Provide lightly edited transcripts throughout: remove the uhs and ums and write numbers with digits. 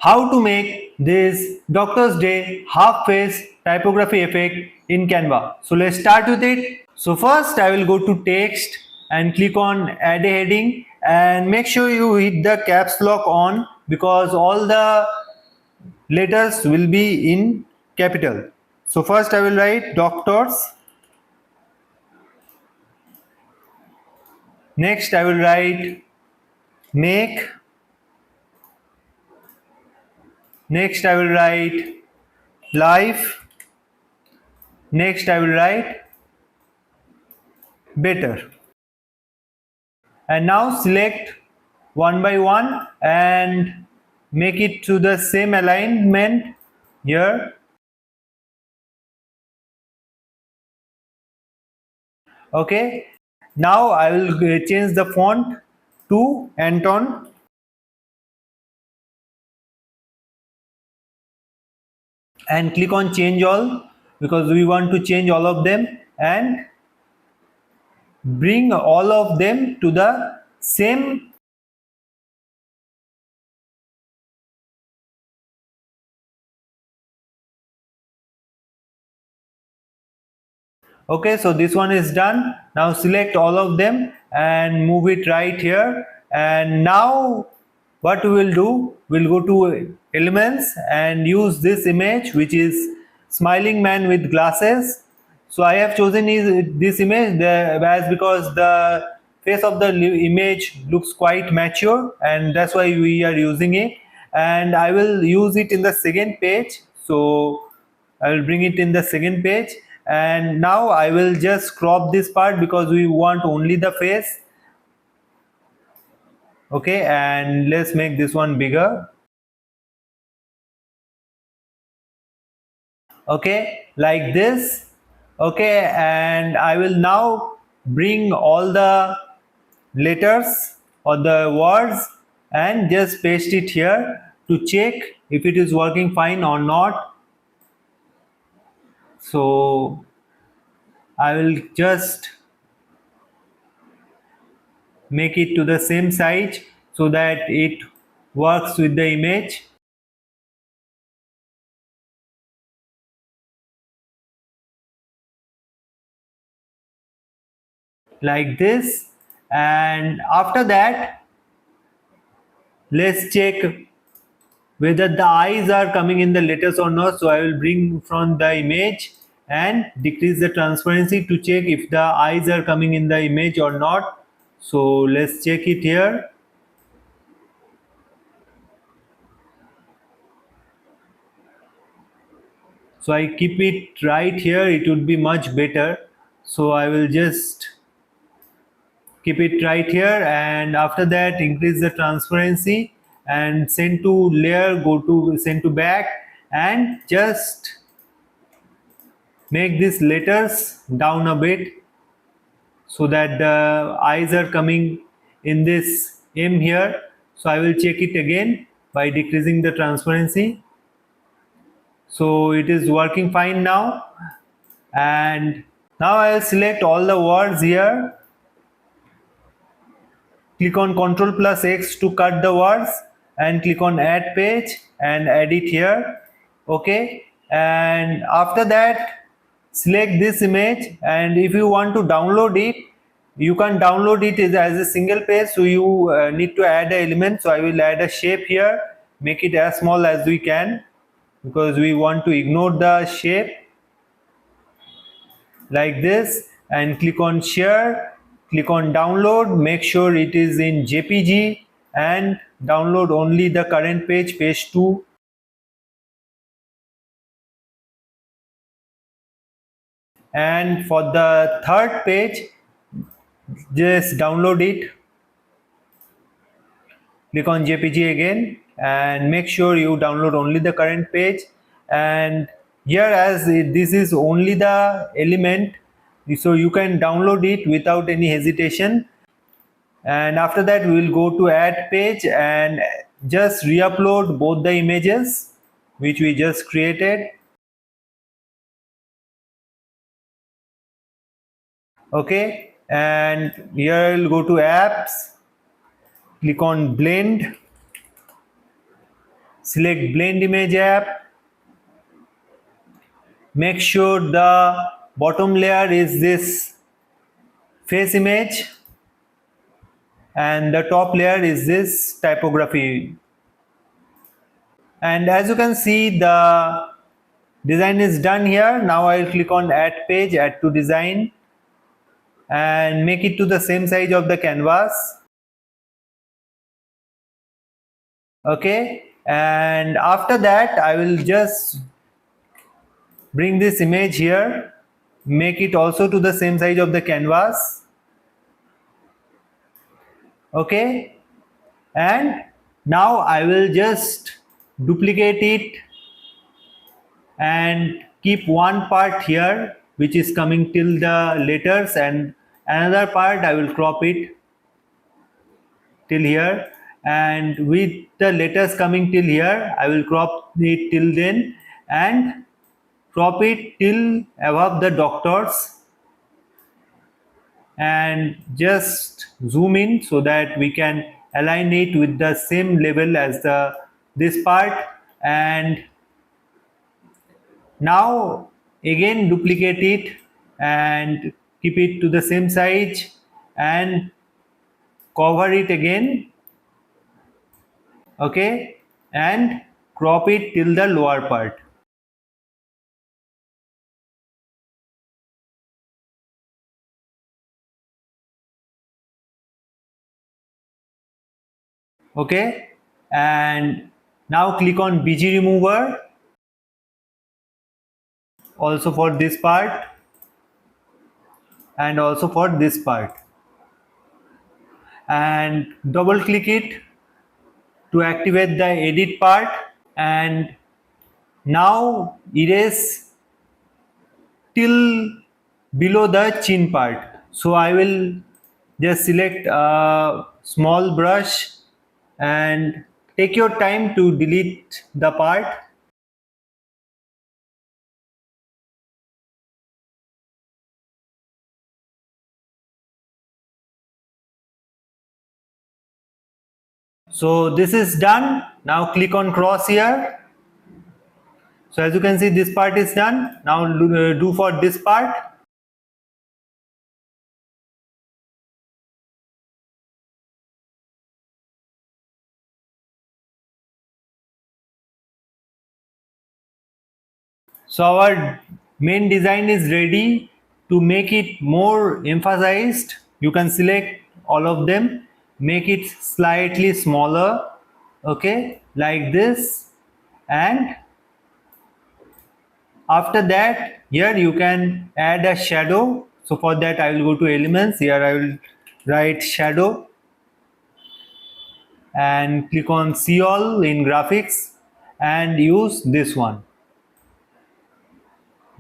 how to make this Doctor's Day half face typography effect in Canva. So let's start with it. So first I will go to text and click on add a heading and make sure you hit the caps lock on because all the letters will be in capital. So first I will write doctors. Next I will write make. Next I will write life. Next I will write better. And now select one by one and make it to the same alignment here. Okay, now I will change the font to Anton and click on change all because we want to change all of them and bring all of them to the same. Okay, so this one is done. Now select all of them and move it right here. And now what we will do, we'll go to elements and use this image, which is smiling man with glasses. So I have chosen this image as because the face of the image looks quite mature, and that's why we are using it. And I will use it in the second page. So I will bring it in the second page, and now I will just crop this part because we want only the face. Okay, and let's make this one bigger. Okay, like this. Okay, and I will now bring all the letters or the words and just paste it here to check if it is working fine or not. So I will just make it to the same size so that it works with the image. Like this, and after that let's check whether the eyes are coming in the letters or not. So I will bring from the image and decrease the transparency to check if the eyes are coming in the image or not. So let's check it here. So I keep it right here, it would be much better. So I will just keep it right here, and after that increase the transparency and send to layer, go to send to back, and just make these letters down a bit so that the eyes are coming in this M here. So I will check it again by decreasing the transparency. So it is working fine now, and now I will select all the words here. Click on Ctrl plus X to cut the words and click on add page and add it here. Okay, and after that select this image, and if you want to download it, you can download it as a single page. So you need to add an element. So I will add a shape here, make it as small as we can because we want to ignore the shape, like this, and click on share, click on download, make sure it is in JPG and download only the current page, page 2. And for the third page, just download it, click on JPG again and make sure you download only the current page. And here, as this is only the element, so you can download it without any hesitation. And after that we will go to add page and just re-upload both the images which we just created. Okay, and here I will go to apps, click on blend, select blend image app, make sure the bottom layer is this face image and the top layer is this typography. And as you can see, the design is done here. Now I will click on add page, add to design, and make it to the same size of the canvas. Okay, and after that I will just bring this image here, make it also to the same size of the canvas. Okay, and now I will just duplicate it and keep one part here which is coming till the letters, and another part I will crop it till here, and with the letters coming till here I will crop it till then and crop it till above the doctors, and just zoom in so that we can align it with the same level as this part. And now again duplicate it and keep it to the same size and cover it again. Okay, and crop it till the lower part. Okay, and now click on BG remover also for this part and also for this part, and double click it to activate the edit part, and now erase till below the chin part. So I will just select a small brush and take your time to delete the part. So this is done. Now click on cross here. So as you can see, this part is done. Now do for this part. So our main design is ready. To make it more emphasized, you can select all of them, make it slightly smaller, okay, like this, and after that here you can add a shadow. So for that I will go to elements, here I will write shadow and click on see all in graphics and use this one.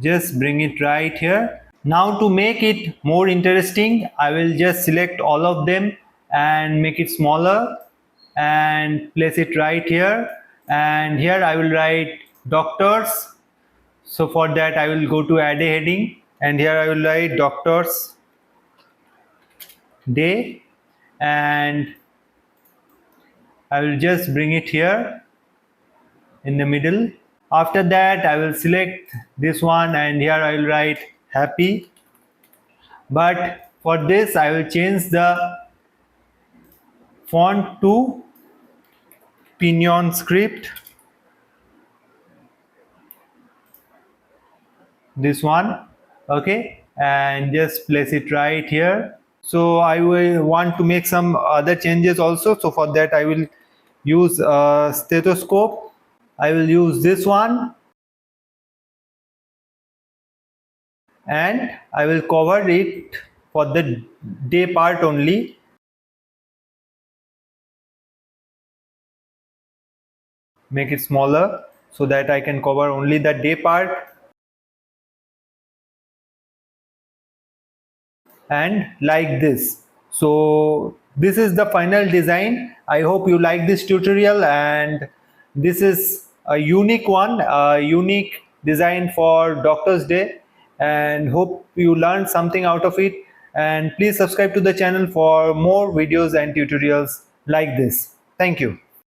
Just bring it right here. Now to make it more interesting, I will just select all of them and make it smaller and place it right here, and here I will write doctors. So for that I will go to add a heading and here I will write doctors day, and I will just bring it here in the middle. After that I will select this one and here I will write happy, but for this I will change the font to Pinion script, this one. Okay, and just place it right here. So I will want to make some other changes also, so for that I will use a stethoscope. I will use this one and I will cover it for the day part only. Make it smaller so that I can cover only the day part, and like this. So this is the final design. I hope you like this tutorial, and this is a unique one, a unique design for Doctor's Day, and hope you learned something out of it. And please subscribe to the channel for more videos and tutorials like this. Thank you.